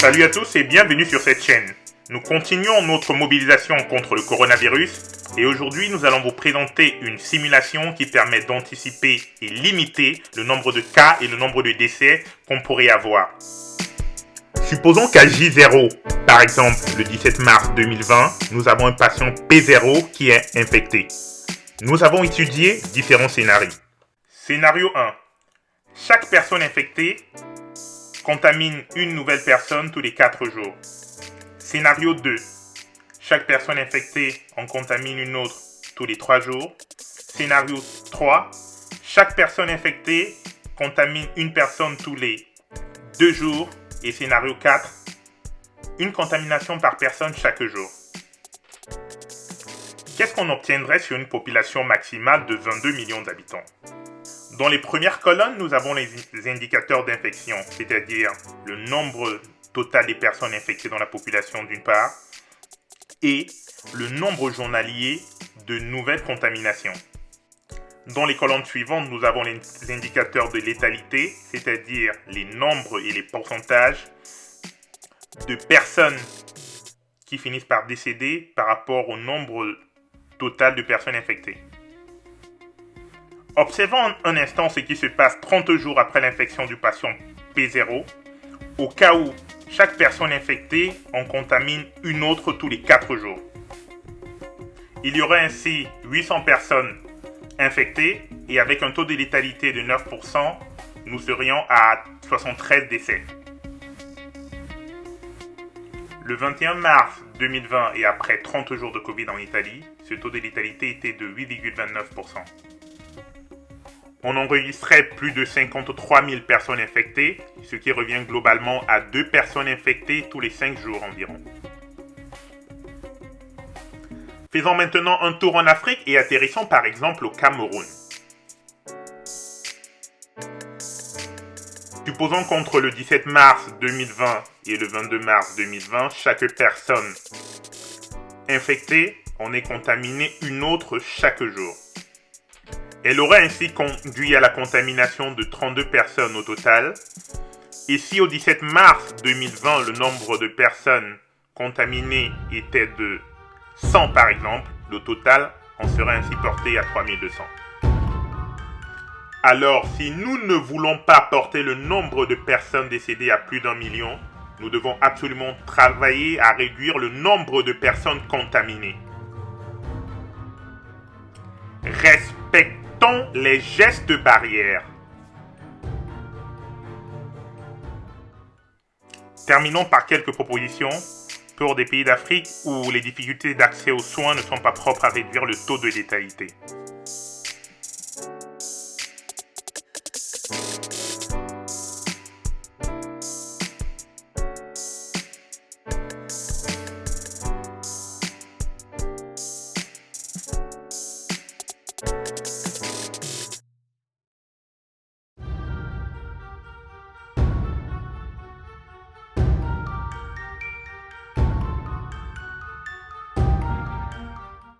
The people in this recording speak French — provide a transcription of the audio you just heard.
Salut à tous et bienvenue sur cette chaîne. Nous continuons notre mobilisation contre le coronavirus et aujourd'hui nous allons vous présenter une simulation qui permet d'anticiper et limiter le nombre de cas et le nombre de décès qu'on pourrait avoir. Supposons qu'à J0, par exemple le 17 mars 2020, nous avons un patient P0 qui est infecté. Nous avons étudié différents scénarios. Scénario 1. Chaque personne infectée contamine une nouvelle personne tous les 4 jours. Scénario 2. Chaque personne infectée en contamine une autre tous les 3 jours. Scénario 3. Chaque personne infectée contamine une personne tous les 2 jours. Et scénario 4. Une contamination par personne chaque jour. Qu'est-ce qu'on obtiendrait sur une population maximale de 22 millions d'habitants ? Dans les premières colonnes, nous avons les indicateurs d'infection, c'est-à-dire le nombre total des personnes infectées dans la population d'une part, et le nombre journalier de nouvelles contaminations. Dans les colonnes suivantes, nous avons les indicateurs de létalité, c'est-à-dire les nombres et les pourcentages de personnes qui finissent par décéder par rapport au nombre total de personnes infectées. Observons un instant ce qui se passe 30 jours après l'infection du patient P0, au cas où chaque personne infectée en contamine une autre tous les 4 jours. Il y aurait ainsi 800 personnes infectées et avec un taux de létalité de 9%, nous serions à 73 décès. Le 21 mars 2020 et après 30 jours de Covid en Italie, ce taux de létalité était de 8,29%. On enregistrait plus de 53 000 personnes infectées, ce qui revient globalement à 2 personnes infectées tous les 5 jours environ. Faisons maintenant un tour en Afrique et atterrissons par exemple au Cameroun. Supposons qu'entre le 17 mars 2020 et le 22 mars 2020, chaque personne infectée en ait contaminé une autre chaque jour. Elle aurait ainsi conduit à la contamination de 32 personnes au total. Et si au 17 mars 2020, le nombre de personnes contaminées était de 100 par exemple, le total en serait ainsi porté à 3200. Alors, si nous ne voulons pas porter le nombre de personnes décédées à plus d'1 million, nous devons absolument travailler à réduire le nombre de personnes contaminées. Respectons les gestes barrières. Terminons par quelques propositions pour des pays d'Afrique où les difficultés d'accès aux soins ne sont pas propres à réduire le taux de létalité.